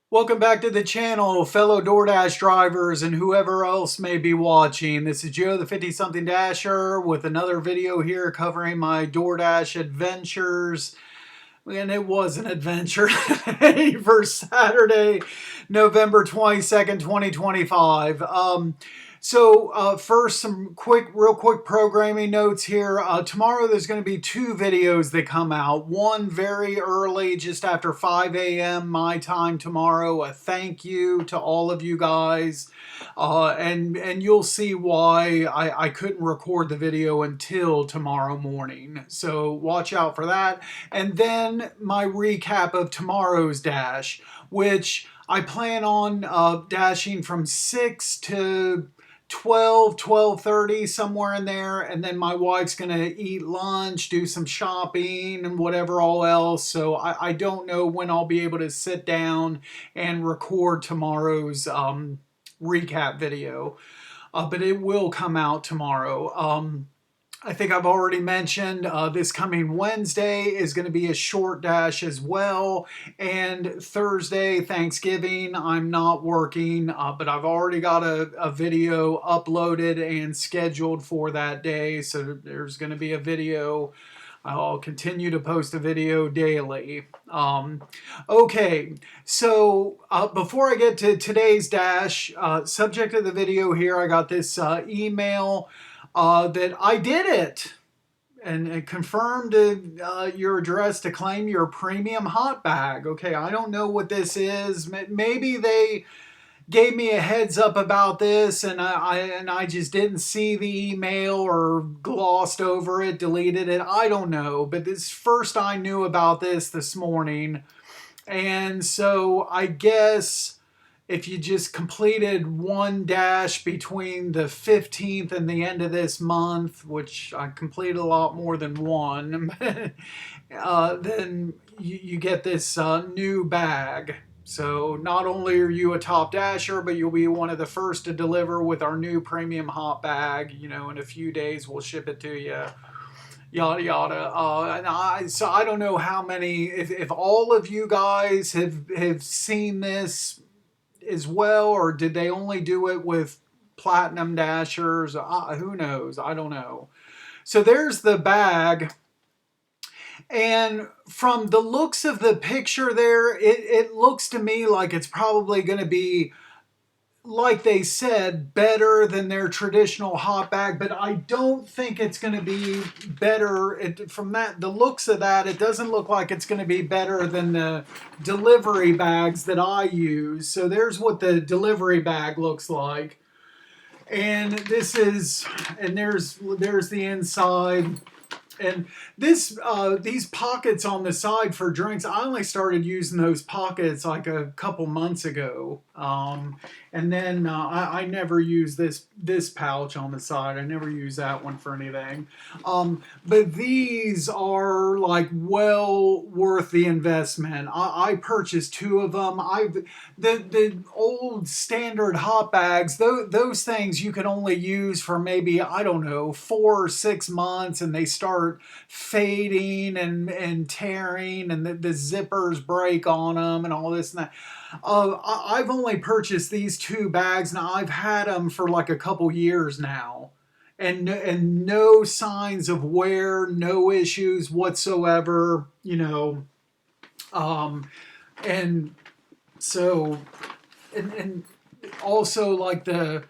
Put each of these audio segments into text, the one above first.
Welcome back to the channel, fellow DoorDash drivers and whoever else may be watching. This is Joe, the 50-something Dasher, with another video here covering my DoorDash adventures. And it was an adventure for Saturday, November 22nd, 2025. First, some real quick programming notes here. Tomorrow there's going to be two videos that come out. One very early, just after 5 a.m. my time tomorrow. A thank you to all of you guys. And you'll see why I couldn't record the video until tomorrow morning. So watch out for that. And then my recap of tomorrow's dash, which I plan on dashing from 6 to 12:30, somewhere in there, and then my wife's gonna eat lunch, do some shopping and whatever all else. So I don't know when I'll be able to sit down and record tomorrow's recap video, but it will come out tomorrow. I think I've already mentioned this coming Wednesday is going to be a short dash as well. And Thursday, Thanksgiving, I'm not working, but I've already got a video uploaded and scheduled for that day. So there's going to be a video. I'll continue to post a video daily. Okay, so before I get to today's dash, subject of the video here, I got this email that I did it, and it confirmed your address to claim your premium hot bag. Okay, I don't know what this is. Maybe they gave me a heads up about this, and I just didn't see the email or glossed over it, deleted it. I don't know, but this first I knew about this morning, and so I guess if you just completed one dash between the 15th and the end of this month, which I completed a lot more than one, then you get this new bag. So not only are you a top dasher, but you'll be one of the first to deliver with our new premium hot bag. You know, in a few days we'll ship it to you. Yada yada. So I don't know how many. If all of you guys have seen this as well, or did they only do it with platinum dashers? Who knows? I don't know. So there's the bag, and from the looks of the picture there, it looks to me like it's probably going to be, like they said, better than their traditional hot bag, but I don't think it's going to be better. From the looks of that, it doesn't look like it's going to be better than the delivery bags that I use. So there's what the delivery bag looks like. And there's the inside. And these pockets on the side for drinks, I only started using those pockets like a couple months ago. And then I never use this pouch on the side. I never use that one for anything. But these are like well worth the investment. I purchased two of them. The old standard hot bags, those things you can only use for maybe, I don't know, 4 or 6 months, and they start fading and tearing, and the zippers break on them and all this and that. I've only purchased these two bags, and I've had them for like a couple years now, and no signs of wear, no issues whatsoever, you know. And so, and also like the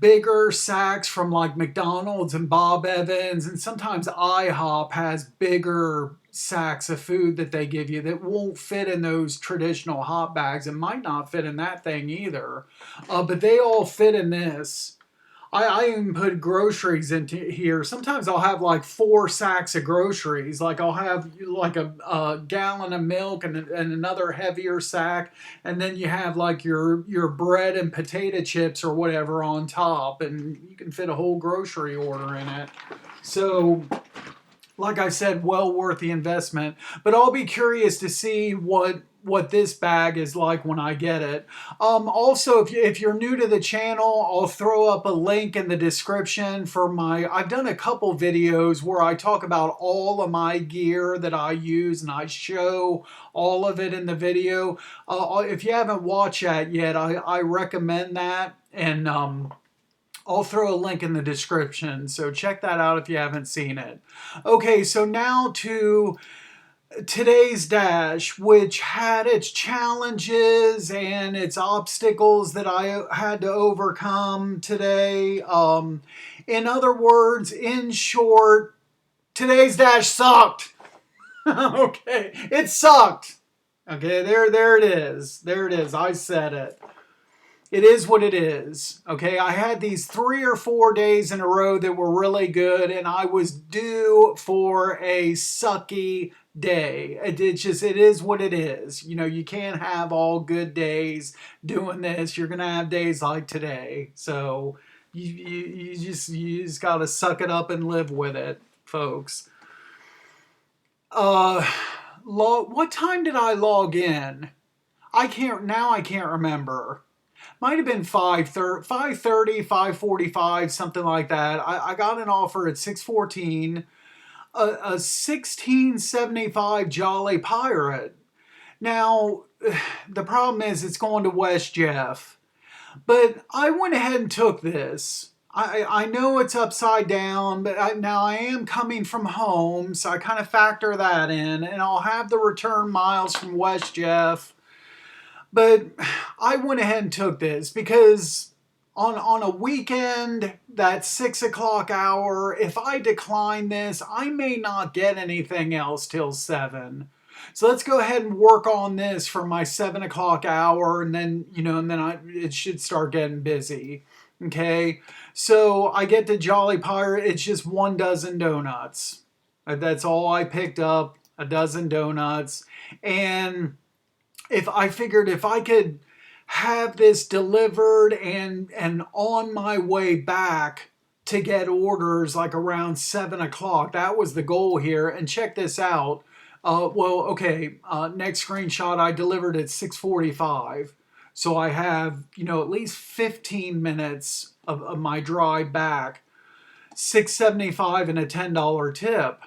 bigger sacks from like McDonald's and Bob Evans, and sometimes IHOP has bigger sacks of food that they give you that won't fit in those traditional hot bags. It might not fit in that thing either, but they all fit in this. I even put groceries into here. Sometimes I'll have like 4 sacks of groceries. Like I'll have like a gallon of milk and another heavier sack. And then you have like your bread and potato chips or whatever on top. And you can fit a whole grocery order in it. So like I said, well worth the investment. But I'll be curious to see what this bag is like when I get it. Also, if you're new to the channel, I'll throw up a link in the description for I've done a couple videos where I talk about all of my gear that I use and I show all of it in the video. If you haven't watched that yet, I recommend that. And I'll throw a link in the description, so check that out if you haven't seen it. Okay, so now to today's dash, which had its challenges and its obstacles that I had to overcome today. In other words, in short, today's dash sucked. Okay, it sucked. Okay, there it is. There it is. I said it. It is what it is. Okay, I had these 3 or 4 days in a row that were really good, and I was due for a sucky day. It is what it is. You know, you can't have all good days doing this. You're gonna have days like today. So you just gotta suck it up and live with it, folks. What time did I log in? I can't remember. Might have been 5:30, 5:45, something like that. I got an offer at 6:14, a 1675 Jolly Pirate. Now, the problem is it's going to West Jeff. But I went ahead and took this. I know it's upside down, but now I am coming from home, so I kind of factor that in. And I'll have the return miles from West Jeff. But I went ahead and took this because on a weekend, that 6 o'clock hour, if I decline this, I may not get anything else till 7. So let's go ahead and work on this for my 7 o'clock hour, and then, it should start getting busy. Okay, so I get the Jolly Pirate. It's just 1 dozen donuts. That's all I picked up, a dozen donuts. And if I figured if I could have this delivered and on my way back to get orders like around 7 o'clock, that was the goal here. And check this out. Next screenshot, I delivered at 6:45. So I have, at least 15 minutes of my drive back. $6.75 and a $10 tip.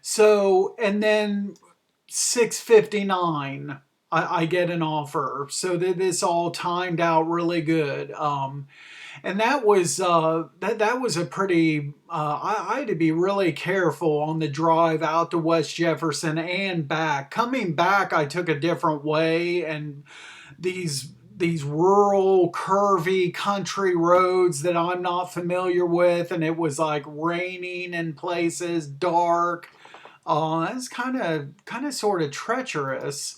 So, and then 6:59, I get an offer. So this all timed out really good. And that was that was a pretty. I had to be really careful on the drive out to West Jefferson and back. Coming back, I took a different way, and these rural, curvy country roads that I'm not familiar with, and it was like raining in places, dark. That's kind of sort of treacherous.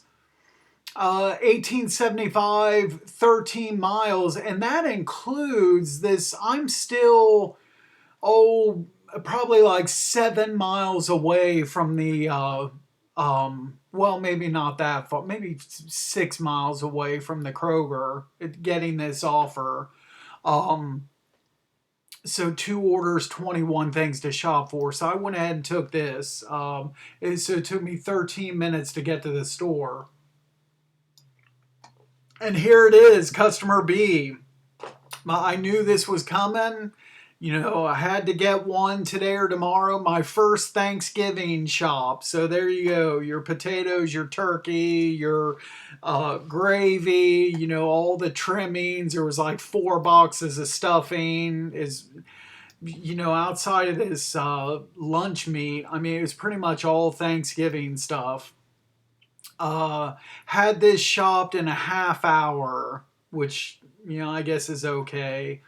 1875, 13 miles, and that includes this. I'm still, probably like 7 miles away from the, maybe not that far, maybe 6 miles away from the Kroger getting this offer. So 2 orders, 21 things to shop for. So I went ahead and took this. So it took me 13 minutes to get to the store. And here it is, customer B. I knew this was coming. I had to get one today or tomorrow. My first Thanksgiving shop. So there you go. Your potatoes, your turkey, your gravy, all the trimmings. There was like 4 boxes of stuffing. Outside of this lunch meat, I mean, it was pretty much all Thanksgiving stuff. Had this shopped in a half hour, which, I guess is okay.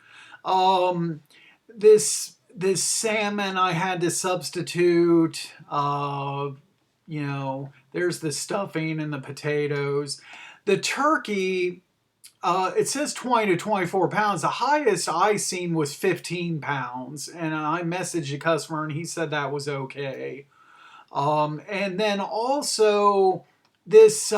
This salmon I had to substitute. There's the stuffing and the potatoes. The turkey, it says 20 to 24 pounds. The highest I seen was 15 pounds. And I messaged the customer and he said that was okay. And then also this,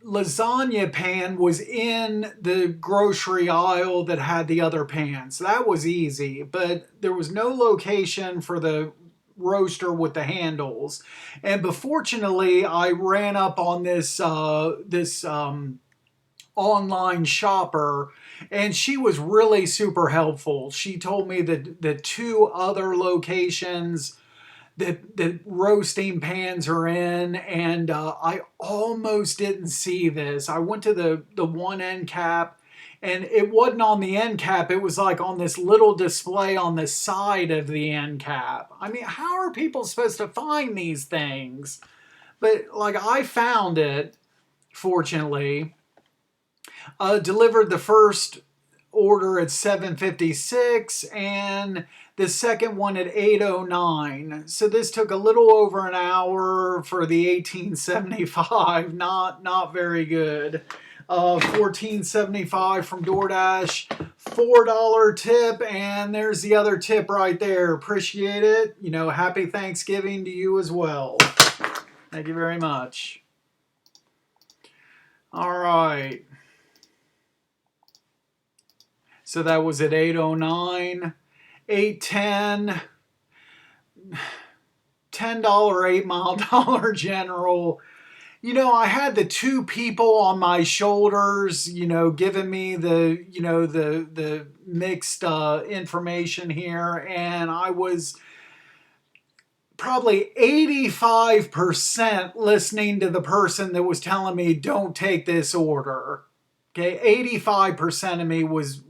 lasagna pan was in the grocery aisle that had the other pan. So that was easy, but there was no location for the roaster with the handles. And but fortunately, I ran up on this online shopper, and she was really super helpful. She told me that the two other locations that the roasting pans are in, and I almost didn't see this. I went to the one end cap, and it wasn't on the end cap. It was like on this little display on the side of the end cap. I mean, how are people supposed to find these things? But like, I found it, fortunately. Delivered the first order at 7:56 and the second one at 8:09. So this took a little over an hour for the 1875. Not very good. 14.75 from DoorDash, $4 tip, and there's the other tip right there. Appreciate it. You know, happy Thanksgiving to you as well. Thank you very much. All right. So that was at 8:09, 8:10, $10 8 Mile Dollar General. You know, I had the two people on my shoulders, you know, giving me the, you know, the mixed information here, and I was probably 85% listening to the person that was telling me don't take this order. Okay, 85% of me was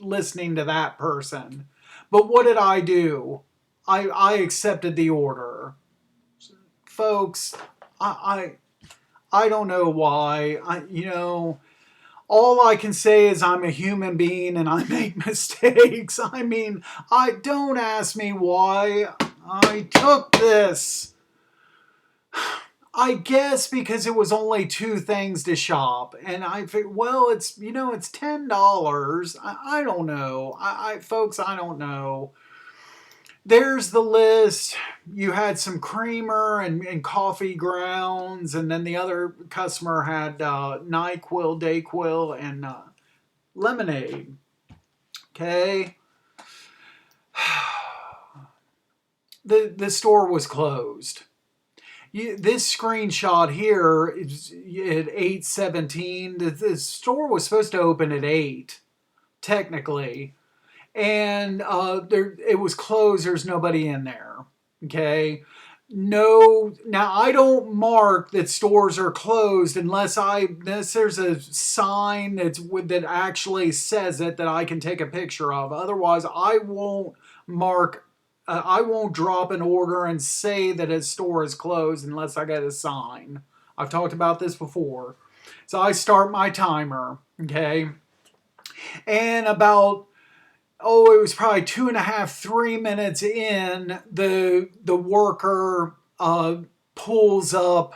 listening to that person. But what did I do? I accepted the order. Folks, I don't know why. You know, all I can say is I'm a human being and I make mistakes. I mean, I don't ask me why I took this. I guess because it was only two things to shop, and I figured, well, it's, you know, it's $10. I don't know. Folks, I don't know. There's the list. You had some creamer and coffee grounds, and then the other customer had NyQuil, DayQuil, and lemonade. Okay. The store was closed. This screenshot here is at 8:17. The store was supposed to open at 8, technically, and it was closed. There's nobody in there. Okay, no. Now I don't mark that stores are closed unless there's a sign that actually says it that I can take a picture of. Otherwise, I won't mark. I won't drop an order and say that a store is closed unless I get a sign. I've talked about this before. So I start my timer, okay? And about, it was probably 2.5, 3 minutes in, the worker pulls up,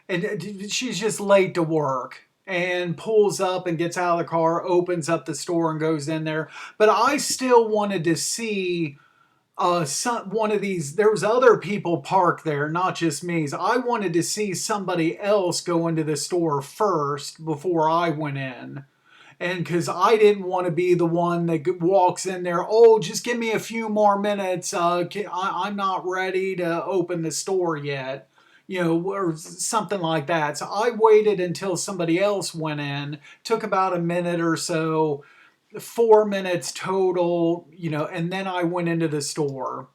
and she's just late to work, and pulls up and gets out of the car, opens up the store and goes in there. But I still wanted to see one of these. There was other people parked there, not just me. So I wanted to see somebody else go into the store first before I went in, and because I didn't want to be the one that walks in there. Oh, just give me a few more minutes. I'm not ready to open the store yet, you know, or something like that. So I waited until somebody else went in. Took about a minute or so. 4 minutes total, you know, and then I went into the store,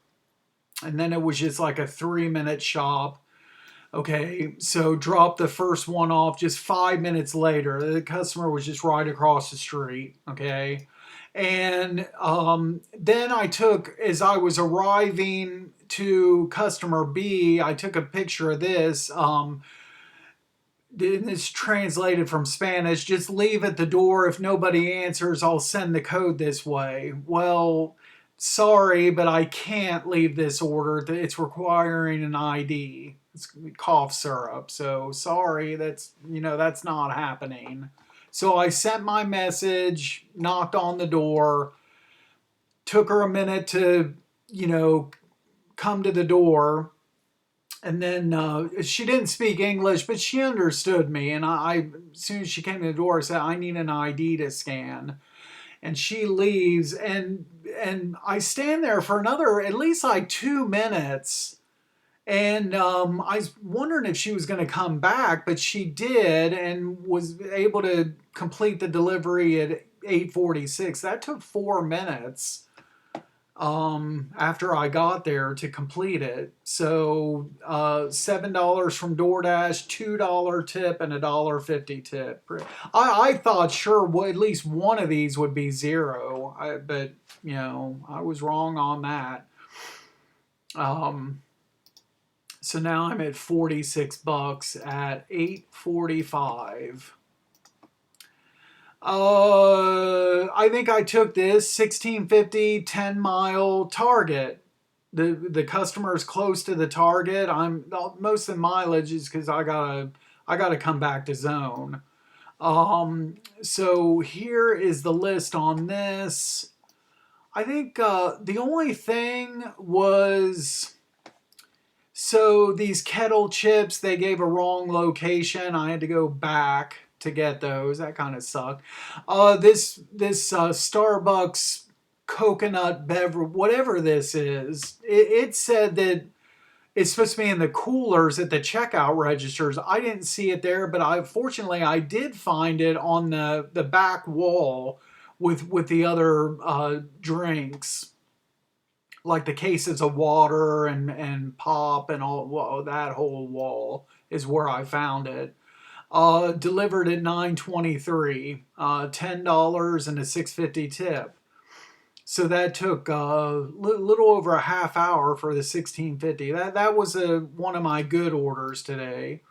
and then it was just like a 3-minute shop. Okay, so dropped the first one off just 5 minutes later. The customer was just right across the street. Okay, and then I took, as I was arriving to customer B, I took a picture of this. It's translated from Spanish. Just leave at the door. If nobody answers, I'll send the code this way. Well, sorry, but I can't leave this order. It's requiring an ID. It's cough syrup. So sorry, that's not happening. So I sent my message, knocked on the door, took her a minute to, come to the door. And then she didn't speak English, but she understood me. And as soon as she came to the door, I said, I need an ID to scan. And she leaves, and I stand there for another at least like 2 minutes. And I was wondering if she was going to come back, but she did and was able to complete the delivery at 8:46. That took 4 minutes after I got there to complete it. So $7 from DoorDash, $2 tip, and $1.50 tip. I thought sure at least one of these would be zero, but I was wrong on that. So now I'm at $46 at 8:45. I think I took this 1650 10-mile Target. The customer is close to the Target. Most of the mileage is because I gotta come back to zone. So here is the list on this. I think the only thing was, so these kettle chips, they gave a wrong location. I had to go back to get those. That kind of sucked. This Starbucks coconut beverage, whatever this is, it said that it's supposed to be in the coolers at the checkout registers. I didn't see it there, but fortunately I did find it on the back wall with the other drinks, like the cases of water and pop and all. Well, that whole wall is where I found it. Delivered at 9:23, $10 and a $6.50 tip. So that took a little over a half hour for the 1650. That was one of my good orders today.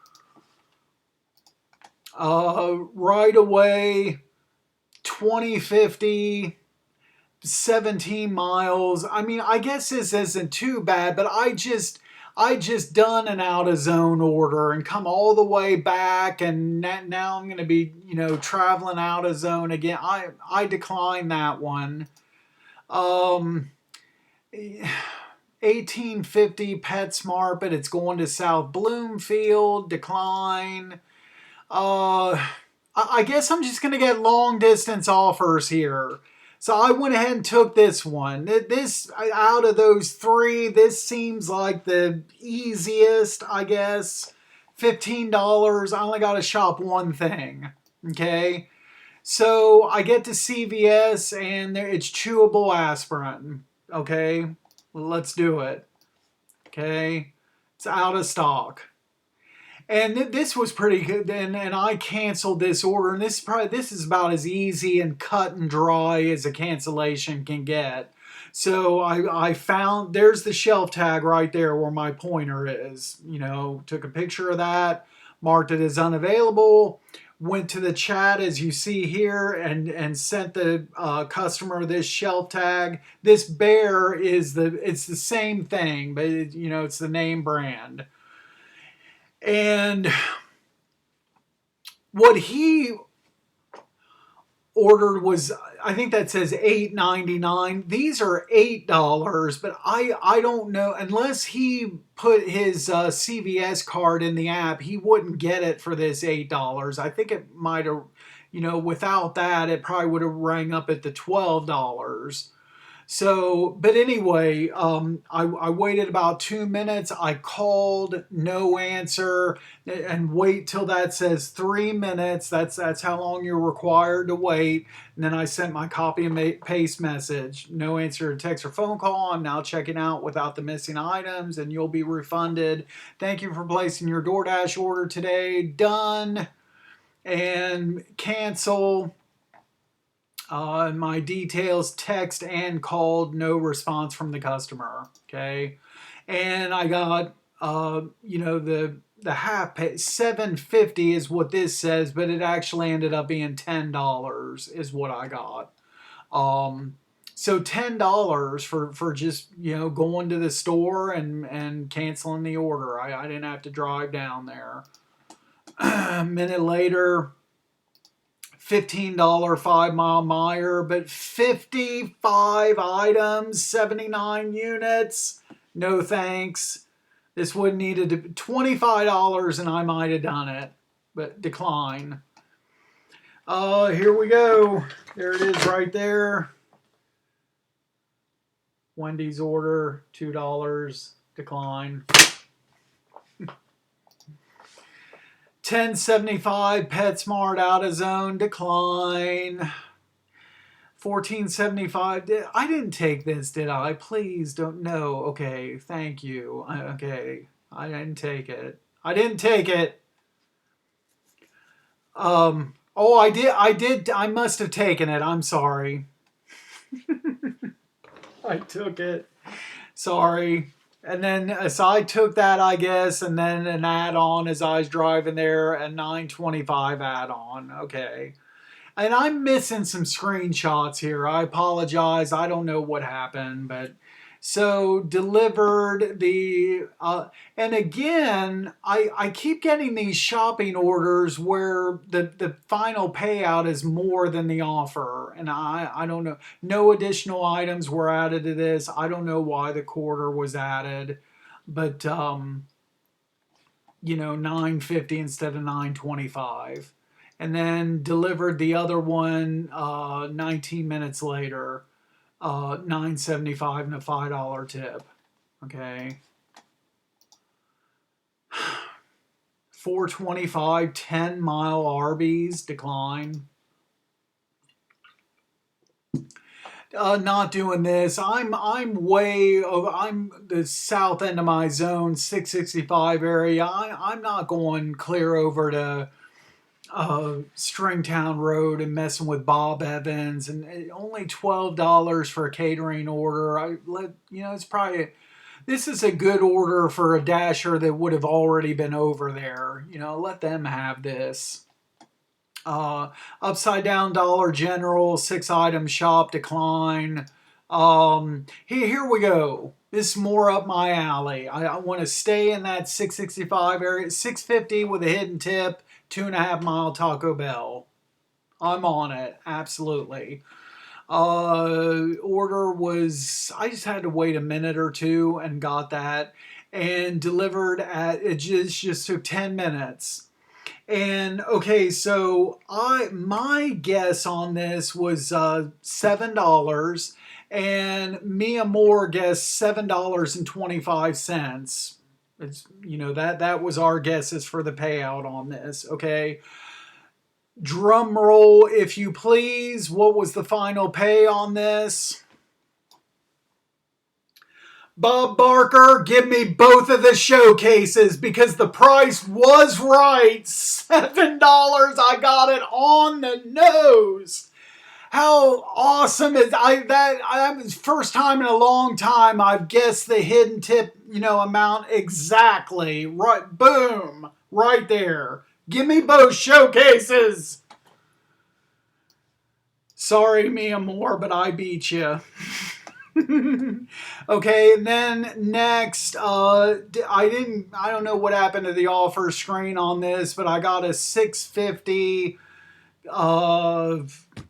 Right away, 2050, 17 miles. I mean, I guess this isn't too bad, but I just done an out of zone order and come all the way back, and now I'm going to be, traveling out of zone again. I declined that one. 1850 PetSmart, but it's going to South Bloomfield. Decline. I guess I'm just going to get long distance offers here. So I went ahead and took this one. This, out of those three, this seems like the easiest, I guess. $15. I only got to shop one thing. Okay. So I get to CVS and it's chewable aspirin. Okay. Let's do it. Okay. It's out of stock. And this was pretty good, and I canceled this order. And this is about as easy and cut and dry as a cancellation can get. So I found, there's the shelf tag right there where my pointer is. Took a picture of that, marked it as unavailable, went to the chat as you see here, and sent the customer this shelf tag. This bear it's the same thing, but it's the name brand. And what he ordered was, I think that says $8.99. These are $8, but I don't know, unless he put his CVS card in the app, he wouldn't get it for this $8. I think it might have, without that, it probably would have rang up at the $12. So, but anyway, I waited about 2 minutes. I called, no answer, and wait till that says 3 minutes. That's how long you're required to wait. And then I sent my copy and paste message. No answer to text or phone call. I'm now checking out without the missing items, and you'll be refunded. Thank you for placing your DoorDash order today. Done. And cancel. My details, text and called, no response from the customer. Okay. And I got, the half pay, $7.50 is what this says, but it actually ended up being $10 is what I got. So $10 for just, going to the store and canceling the order. I didn't have to drive down there. A minute later, $15 5-mile Meijer, but 55 items, 79 units. No thanks. This would needed to be $25 and I might have done it, but decline. Here we go. There it is right there. Wendy's order, $2, decline. $10.75 PetSmart AutoZone, decline. $14.75. I didn't take this, did I? Please don't. No. Okay. Thank you. Okay. I didn't take it. I didn't take it. Oh, I did. I did. I must have taken it. I'm sorry. I took it. Sorry. And then, so I took that, I guess, and then an add-on as I was driving there, a $9.25 add-on. Okay. And I'm missing some screenshots here. I apologize. I don't know what happened, but so delivered the and again, I keep getting these shopping orders where the final payout is more than the offer, and I don't know. No additional items were added to this. I don't know why the quarter was added, but $9.50 instead of $9.25. And then delivered the other one 19 minutes later, $9.75 and a $5 tip. Okay. $4.25, 10-mile Arby's, decline. Not doing this. I'm the south end of my zone, 665 area. I'm not going clear over to Stringtown Road and messing with Bob Evans, and only $12 for a catering order. It's probably, this is a good order for a dasher that would have already been over there. Let them have this. Upside down Dollar General, 6-item shop, decline. Here we go. This is more up my alley. I want to stay in that 665 area, $6.50 with a hidden tip. 2.5-mile Taco Bell. I'm on it. Absolutely. Order was, I just had to wait a minute or two and got that. And delivered it just took 10 minutes. And okay, so my guess on this was $7. And Mia Moore guessed $7.25. It's, that was our guesses for the payout on this. Okay. Drum roll, if you please. What was the final pay on this? Bob Barker, give me both of the showcases because the price was right. $7. I got it on the nose. How awesome is that was first time in a long time I've guessed the hidden tip, amount exactly. Right, boom, right there. Give me both showcases. Sorry, Mia Moore, but I beat you. Okay, and then next, I don't know what happened to the offer screen on this, but I got a $6.50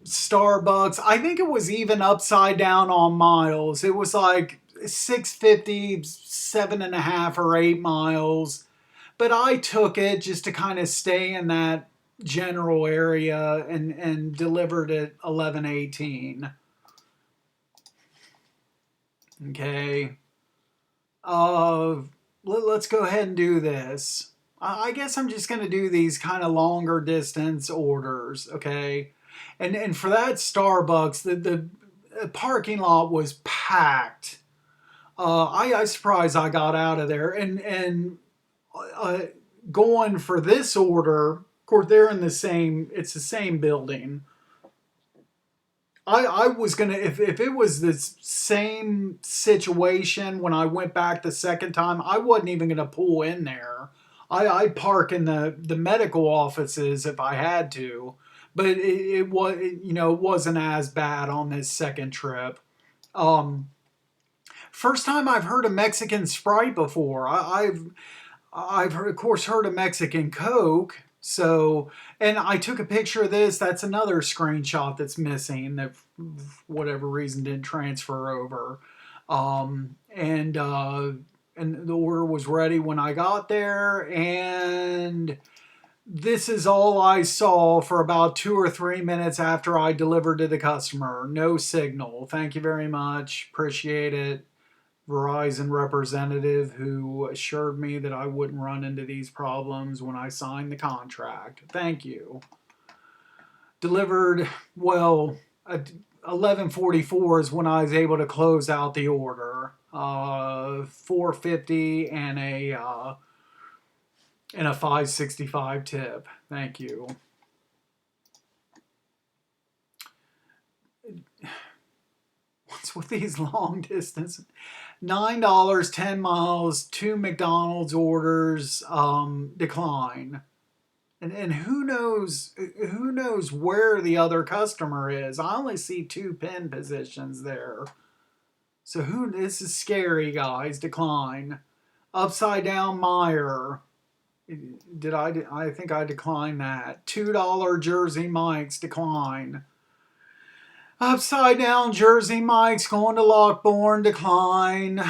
Starbucks. I think it was even upside down on miles. It was like $6.50, 7.5 or 8 miles. But I took it just to kind of stay in that general area and delivered at $11.18. Okay. Let's go ahead and do this. I guess I'm just going to do these kind of longer distance orders, okay? And for that Starbucks, the parking lot was packed. I surprised I got out of there. And going for this order, of course, they're in it's the same building. I was going to, if it was the same situation when I went back the second time, I wasn't even going to pull in there. I'd park in the medical offices if I had to, but it wasn't as bad on this second trip. First time I've heard of Mexican Sprite before. I've of course heard of Mexican Coke. So, and I took a picture of this. That's another screenshot that's missing that for whatever reason didn't transfer over. And and the order was ready when I got there, and this is all I saw for about 2 or 3 minutes after I delivered to the customer. No signal. Thank you very much. Appreciate it. Verizon representative who assured me that I wouldn't run into these problems when I signed the contract. Thank you. Delivered, well, at 11:44 is when I was able to close out the order. $4.50 and a $5.65 tip. Thank you. What's with these long distance? $9, 10 miles, 2 McDonald's orders, decline. And who knows where the other customer is. I only see 2 pin positions there. So this is scary, guys. Decline. Upside down Meyer. I think I declined that. $2 Jersey Mike's, decline. Upside down Jersey Mike's going to Lockbourne, decline.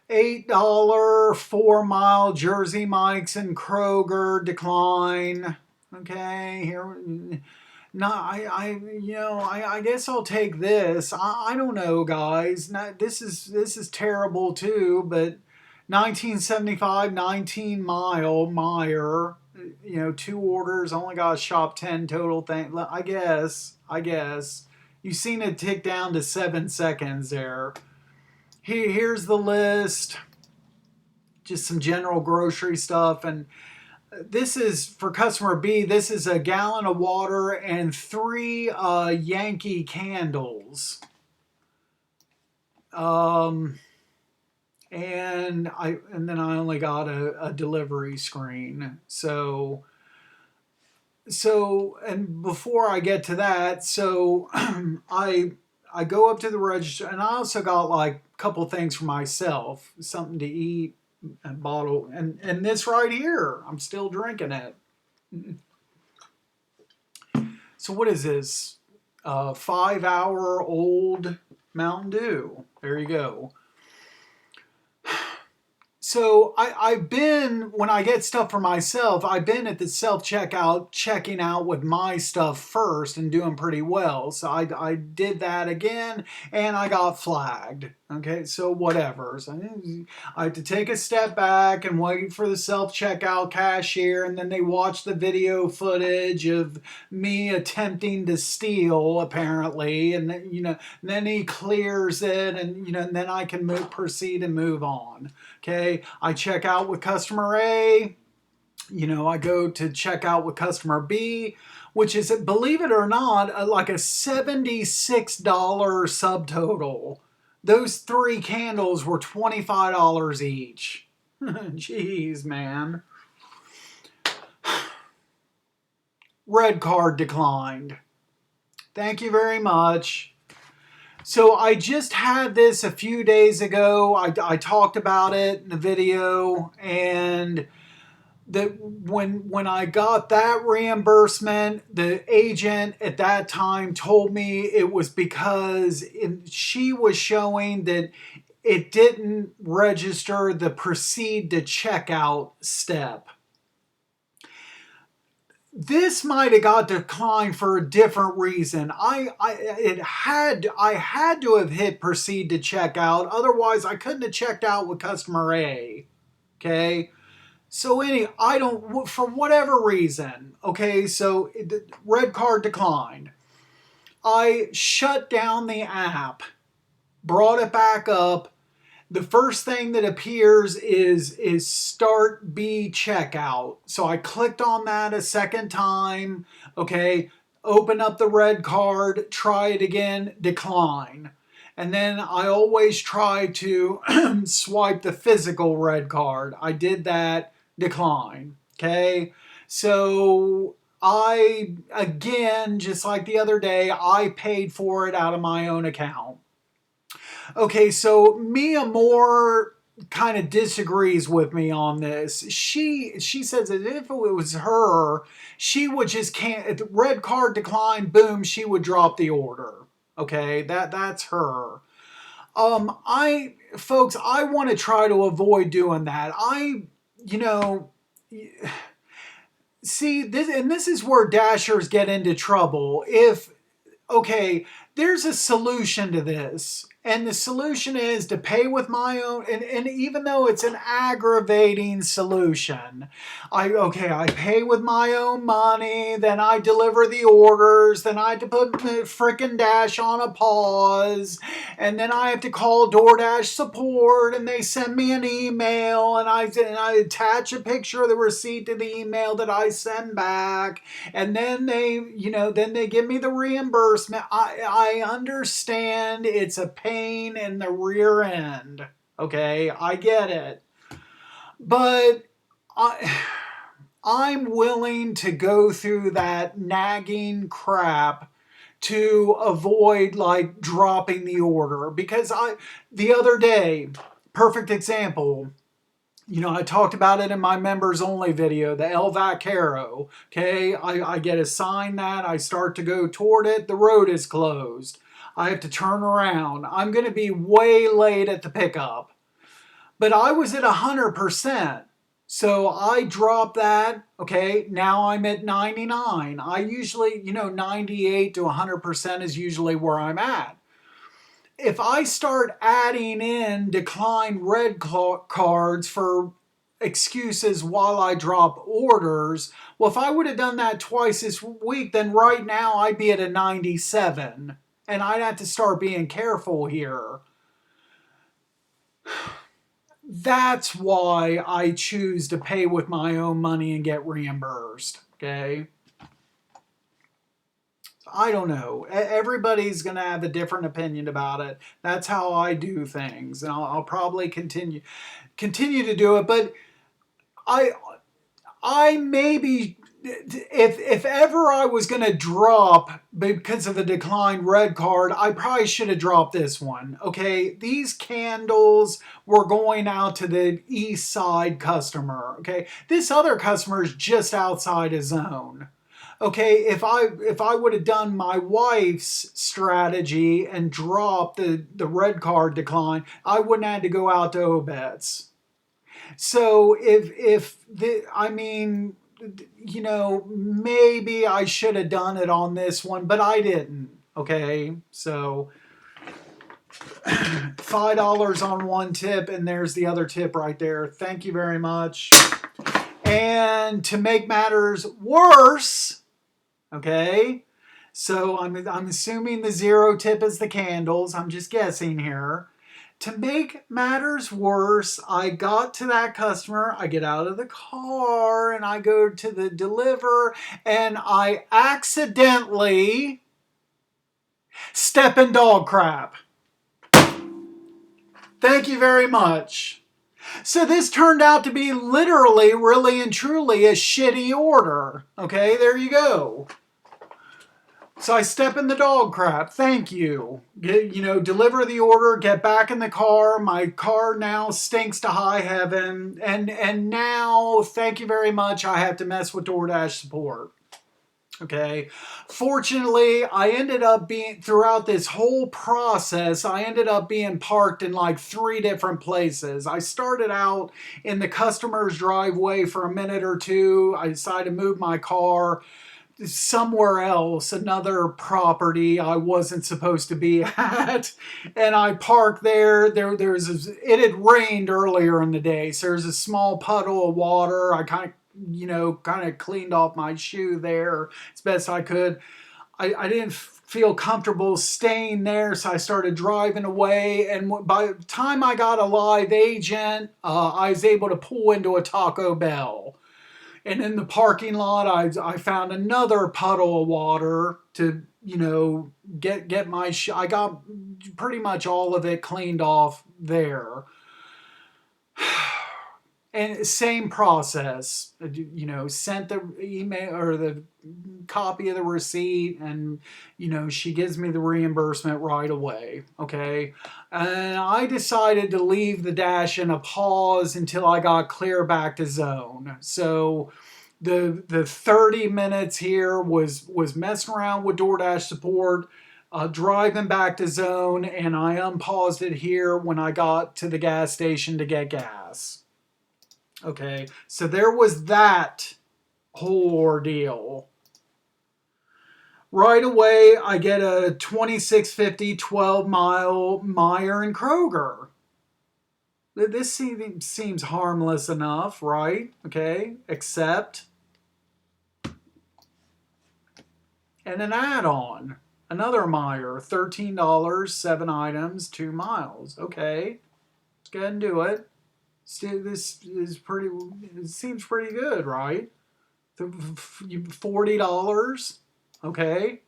$8 4-mile Jersey Mike's and Kroger, decline. Okay, here. No, I guess I'll take this. I don't know, guys. This is terrible too. But 1975, 19-mile Meyer. 2 orders. Only got to shop 10 total. I guess. You've seen it tick down to 7 seconds there. Here's the list. Just some general grocery stuff. And this is, for customer B, this is a gallon of water and 3 Yankee candles. And then I only got a delivery screen. So and before I get to that, so I go up to the register, and I also got like a couple things for myself, something to eat, a bottle, and this right here, I'm still drinking it. So what is this? 5-hour-old Mountain Dew. There you go. So I've been, when I get stuff for myself, I've been at the self-checkout checking out with my stuff first and doing pretty well. So I did that again and I got flagged. Okay, so whatever. So I had to take a step back and wait for the self-checkout cashier, and then they watch the video footage of me attempting to steal, apparently, and then, then he clears it, and and then I can proceed and move on. Okay, I check out with customer A. I go to check out with customer B, which is, believe it or not, like a $76 subtotal. Those 3 candles were $25 each. Jeez, man. Red card declined. Thank you very much. So I just had this a few days ago. I talked about it in the video, and that when I got that reimbursement, the agent at that time told me it was because she was showing that it didn't register the proceed to checkout step. This might have got declined for a different reason. I had to have hit proceed to checkout, otherwise I couldn't have checked out with customer A. Okay. So for whatever reason, okay, so the red card declined. I shut down the app, brought it back up. The first thing that appears is start B checkout. So I clicked on that a second time. Okay, open up the red card, try it again, decline. And then I always try to swipe the physical red card. I did that, decline. Okay, so again, just like the other day, I paid for it out of my own account. Okay, so Mia Moore kind of disagrees with me on this. She says that if it was her, she would just if the red card declined, boom, she would drop the order. Okay, that's her. Folks, I want to try to avoid doing that. You know, see this, and this is where dashers get into trouble. Okay, there's a solution to this. And the solution is to pay with my own, and even though it's an aggravating solution, I pay with my own money, then I deliver the orders, then I have to put the frickin' Dash on a pause, and then I have to call DoorDash support, and they send me an email, and I attach a picture of the receipt to the email that I send back, and then they give me the reimbursement. I understand it's a pain in the rear end. Okay, I get it. But I'm willing to go through that nagging crap to avoid like dropping the order. Because the other day, perfect example, I talked about it in my members only video, the El Vaquero. Okay, I get assigned that. I start to go toward it. The road is closed. I have to turn around. I'm going to be way late at the pickup. But I was at 100%. So I dropped that. Okay, now I'm at 99. I usually, 98 to 100% is usually where I'm at. If I start adding in declined red cards for excuses while I drop orders, well, if I would have done that twice this week, then right now I'd be at a 97. And I'd have to start being careful here. That's why I choose to pay with my own money and get reimbursed. Okay? I don't know. Everybody's going to have a different opinion about it. That's how I do things. And I'll probably continue to do it. But I maybe, if ever I was going to drop because of the declined red card, I probably should have dropped this one. Okay, these candles were going out to the east side customer. Okay, this other customer is just outside his zone. Okay, if I would have done my wife's strategy and dropped the red card decline, I wouldn't have had to go out to Obet's. So maybe I should have done it on this one, but I didn't. Okay, so $5 on one tip, and there's the other tip right there. Thank you very much. And to make matters worse, okay, so I'm assuming the zero tip is the candles. I'm just guessing here. To make matters worse, I got to that customer, I get out of the car, and I go to the deliver, and I accidentally step in dog crap. Thank you very much. So this turned out to be literally, really and truly a shitty order. Okay, there you go. So I step in the dog crap. Thank you. Deliver the order, get back in the car. My car now stinks to high heaven. And now, thank you very much, I have to mess with DoorDash support. Okay. Fortunately, I ended up being, throughout this whole process, I ended up being parked in like 3 different places. I started out in the customer's driveway for a minute or two. I decided to move my car somewhere else, another property I wasn't supposed to be at, and I parked there. It had rained earlier in the day, so there's a small puddle of water. I kind of cleaned off my shoe there as best I could. I didn't feel comfortable staying there, so I started driving away, and by the time I got a live agent, I was able to pull into a Taco Bell. And in the parking lot, I found another puddle of water to, get my I got pretty much all of it cleaned off there. And same process, sent the email or the copy of the receipt, and, she gives me the reimbursement right away. Okay. And I decided to leave the Dash in a pause until I got clear back to zone. So the 30 minutes here was messing around with DoorDash support. driving back to Zone, and I unpaused it here when I got to the gas station to get gas. Okay, so there was that whole ordeal. Right away, I get a 2650 12-mile Meijer and Kroger. This seems harmless enough, right? Okay, except, and an add-on. Another Meijer, $13, 7 items, 2 miles. Okay, let's go ahead and do it. This is pretty, it seems pretty good, right? $40. Okay.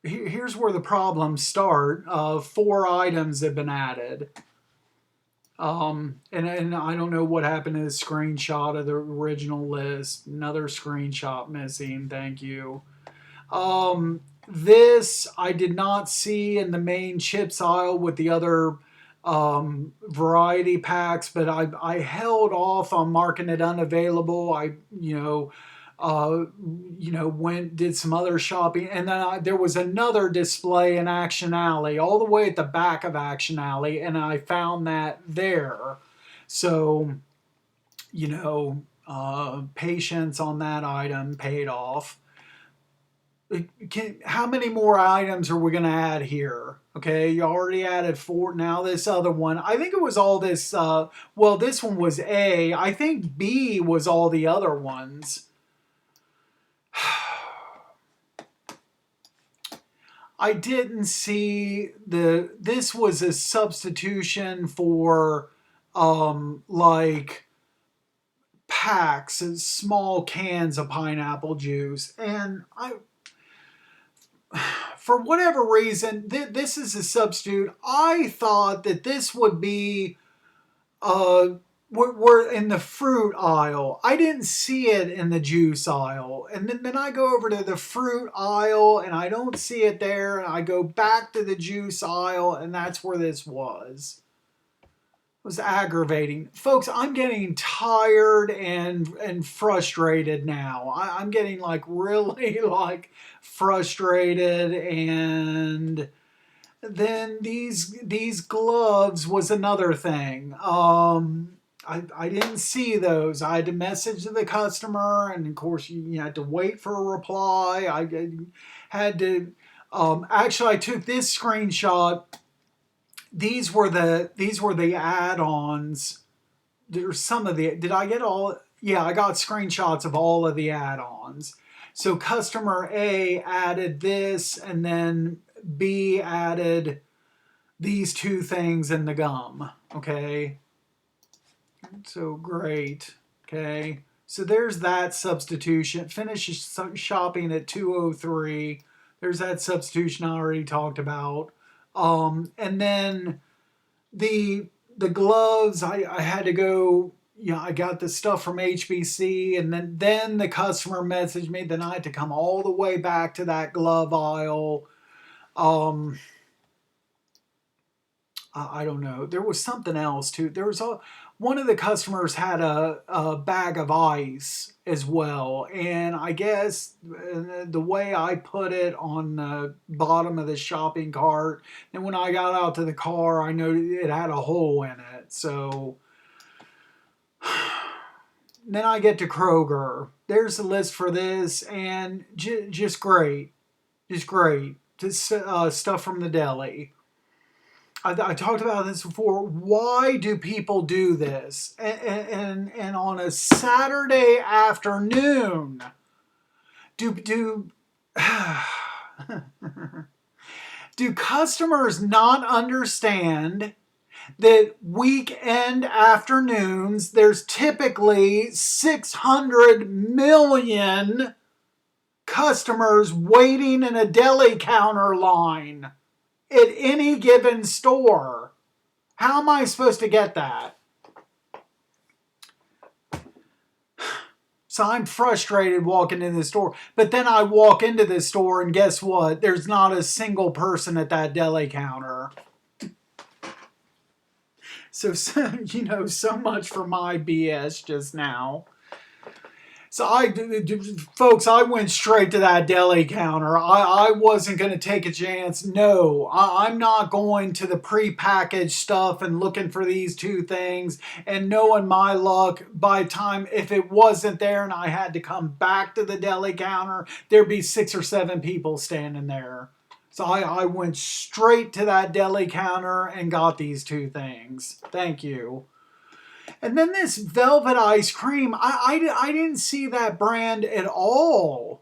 Here's where the problems start. 4 items have been added. And I don't know what happened to the screenshot of the original list. Another screenshot missing. Thank you. This I did not see in the main chips aisle with the other variety packs, but I held off on marking it unavailable. Did some other shopping, and then there was another display in Action Alley, all the way at the back of Action Alley, and I found that there. So, patience on that item paid off. How many more items are we going to add here? Okay, you already added 4. Now this other one, I think it was all this, this one was A. I think B was all the other ones. I didn't see this was a substitution for, like packs and small cans of pineapple juice. And for whatever reason, this is a substitute. I thought that this would be, we're in the fruit aisle. I didn't see it in the juice aisle. And then I go over to the fruit aisle and I don't see it there. And I go back to the juice aisle and that's where this was. It was aggravating. Folks, I'm getting tired and frustrated now. I'm getting really frustrated, and then these gloves was another thing. I didn't see those. I had to message the customer, and of course you had to wait for a reply. I had to actually I took this screenshot. These were the add-ons. There's some of the, did I get all? Yeah, I got screenshots of all of the add-ons. So customer A added this, and then B added these 2 things in the gum. Okay. So great. Okay. So there's that substitution. Finish shopping at 2:03. There's that substitution I already talked about. And then the gloves, I had to go, I got the stuff from HBC, and then the customer messaged me. Then I had to come all the way back to that glove aisle. I don't know. There was something else too. There was one of the customers had a bag of ice as well, and I guess the way I put it on the bottom of the shopping cart, and when I got out to the car, I noticed it had a hole in it. So then I get to Kroger. There's the list for this, and just great. Just great. Just stuff from the deli. I talked about this before. Why do people do this? And on a Saturday afternoon, do customers not understand that weekend afternoons there's typically 600 million customers waiting in a deli counter line at any given store? How am I supposed to get that? So I'm frustrated walking in the store. But then I walk into the store and guess what? There's not a single person at that deli counter. So so much for my BS just now. So folks, I went straight to that deli counter. I wasn't going to take a chance. No, I'm not going to the prepackaged stuff and looking for these two things. And knowing my luck, by the time, if it wasn't there and I had to come back to the deli counter, there'd be 6 or 7 people standing there. So I went straight to that deli counter and got these two things. Thank you. And then this velvet ice cream, I didn't see that brand at all.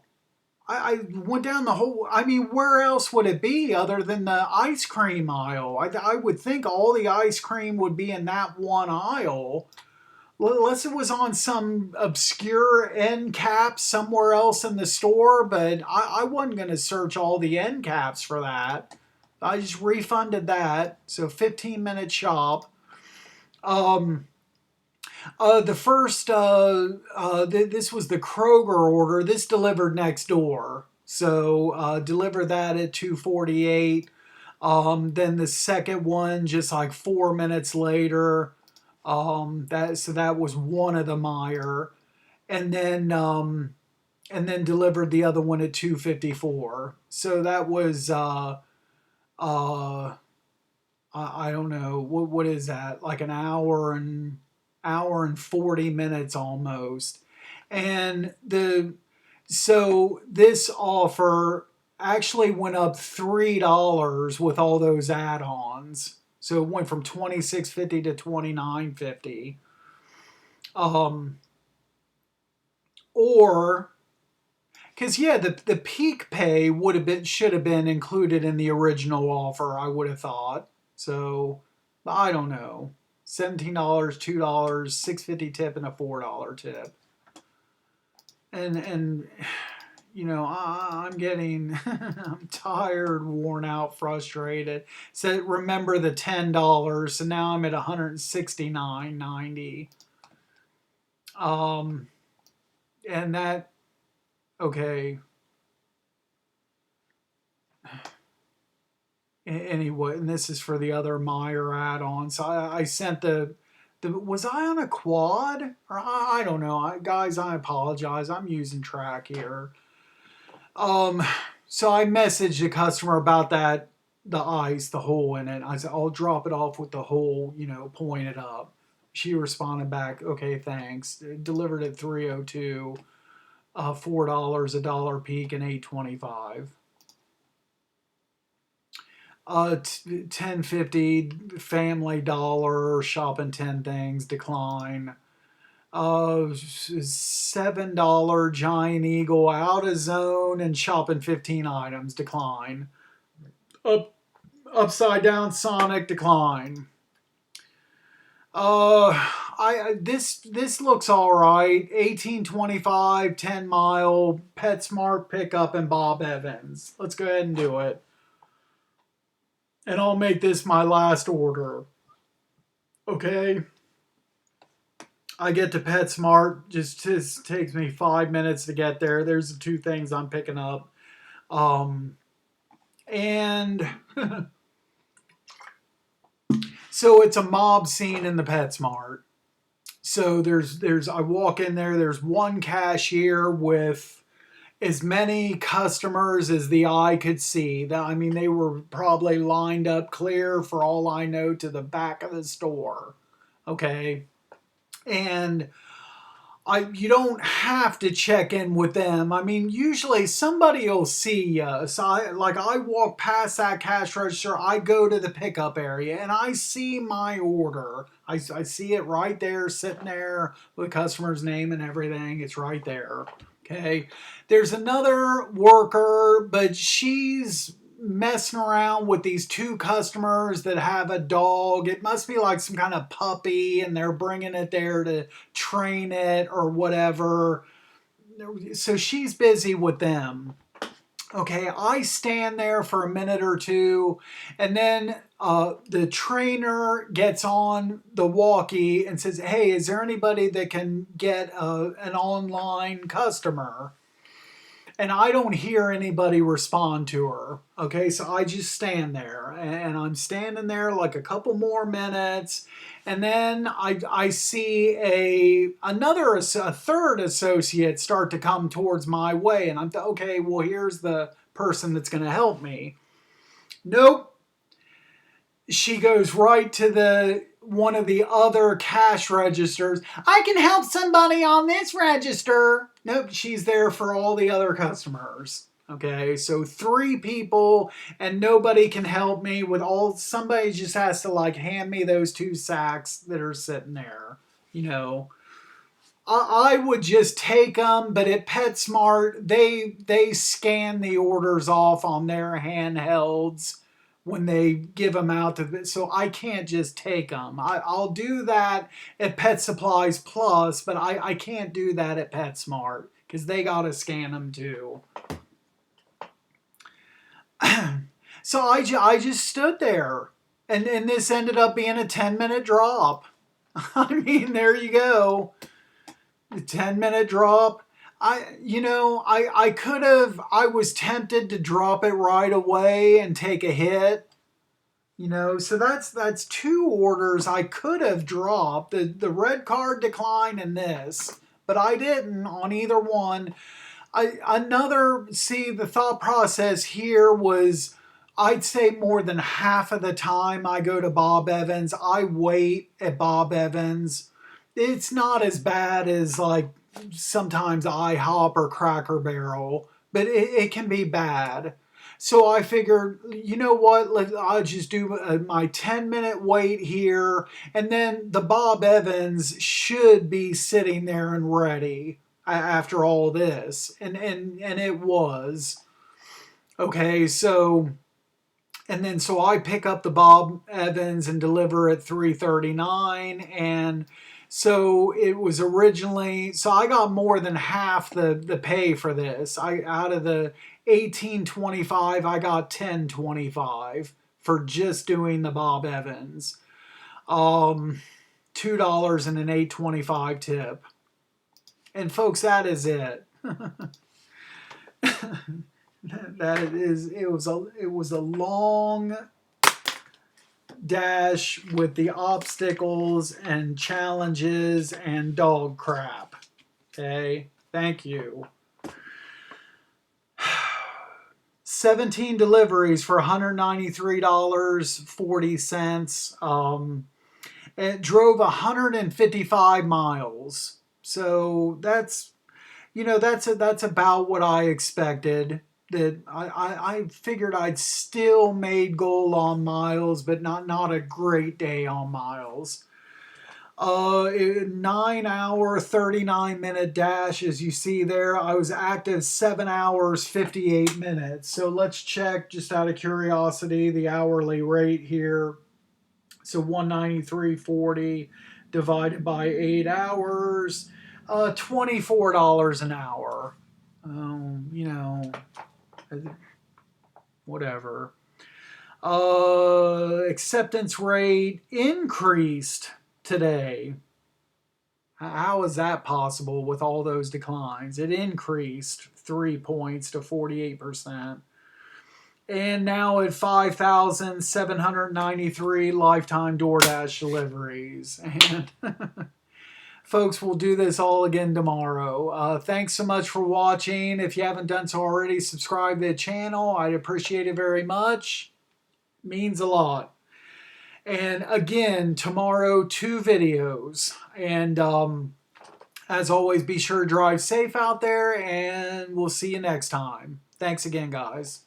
I went down the whole, I mean, where else would it be other than the ice cream aisle? I would think all the ice cream would be in that one aisle. Unless it was on some obscure end cap somewhere else in the store, but I wasn't going to search all the end caps for that. I just refunded that. So 15-minute shop. The first, this was the Kroger order. This delivered next door. So delivered that at 2:48. Then the second one, just like 4 minutes later. That was one of the Meyer, and then delivered the other one at 2:54. So that was I don't know what is that, like an hour and 40 minutes almost. And so this offer actually went up $3 with all those add-ons. So it went from $26.50 to $29.50. Or because the peak pay should have been included in the original offer, I would have thought. So I don't know. $17, $2, $6.50 tip, and a $4 tip. And you know, I'm getting, I'm tired, worn out, frustrated. So remember the $10, so now I'm at $169.90. And that, okay. Anyway, and this is for the other Meyer add-on. So I sent was I on a quad? Or I don't know. Guys, I apologize. I'm using track here. So I messaged the customer about the ice, the hole in it. I said, I'll drop it off with the hole, pointed up. She responded back, okay, thanks. Delivered at 3:02, $4, $1 peak, and $8.25. 10.50 Family Dollar, shopping 10 things, decline. $7 Giant Eagle, out of zone and shopping 15 items, decline. Upside down Sonic, decline. This looks all right. 1825 10-mile PetSmart pickup and Bob Evans. Let's go ahead and do it. And I'll make this my last order. Okay. I get to PetSmart. Just takes me 5 minutes to get there. There's the two things I'm picking up. And so it's a mob scene in the PetSmart. So I walk in there. There's one cashier with as many customers as the eye could see. I mean, they were probably lined up clear, for all I know, to the back of the store. Okay. And you don't have to check in with them. I mean, usually somebody will see you. So I walk past that cash register, I go to the pickup area, and I see my order. I see it right there, sitting there with the customer's name and everything. It's right there. Okay. There's another worker, but she's messing around with these two customers that have a dog. It must be like some kind of puppy, and they're bringing it there to train it or whatever. So she's busy with them. Okay, I stand there for a minute or two, and then the trainer gets on the walkie and says, hey, is there anybody that can get an online customer? and I don't hear anybody respond to her. Okay, so I just stand there, and I'm standing there like a couple more minutes, and then I see a third associate start to come towards my way, and okay, well, here's the person that's going to help me. Nope. She goes right to the one of the other cash registers. I can help somebody on this register. Nope, she's there for all the other customers. Okay, so 3 people and nobody can help me with all. Somebody just has to like hand me those 2 sacks that are sitting there. You know, I would just take them, but at PetSmart they scan the orders off on their handhelds when they give them out to, so I can't just take them. I'll do that at Pet Supplies Plus, but I can't do that at PetSmart because they got to scan them too. So I just stood there, and this ended up being a 10-minute drop. I mean, there you go. The 10-minute drop. I could have, I was tempted to drop it right away and take a hit. So that's 2 orders I could have dropped. The red card decline and this, but I didn't on either one. The thought process here was, I'd say more than half of the time I go to Bob Evans, I wait at Bob Evans. It's not as bad as like sometimes IHOP or Cracker Barrel, but it can be bad. So I figured, you know what, I'll just do my 10-minute wait here, and then the Bob Evans should be sitting there and ready after all this. And it was. Okay, so I pick up the Bob Evans and deliver at 3:39, and so it was originally, so I got more than half the pay for this. Out of the $18.25, I got $10.25 for just doing the Bob Evans. $2 and an $8.25 tip. And folks, that is it. It was a long dash with the obstacles and challenges and dog crap. Okay, thank you. 17 deliveries for $193.40. It drove 155 miles. So that's about what I expected. That I figured I'd still made goal on miles, but not a great day on miles. 9-hour, 39-minute dash, as you see there. I was active 7 hours, 58 minutes. So let's check, just out of curiosity, the hourly rate here. So 193.40 divided by 8 hours, $24 an hour. Whatever. Acceptance rate increased today. How is that possible with all those declines? It increased 3 points to 48%. And now at 5,793 lifetime DoorDash deliveries. And folks, we'll do this all again tomorrow. Thanks so much for watching. If you haven't done so already, subscribe to the channel. I'd appreciate it very much. It means a lot. And again, tomorrow, 2 videos. And as always, be sure to drive safe out there, and we'll see you next time. Thanks again, guys.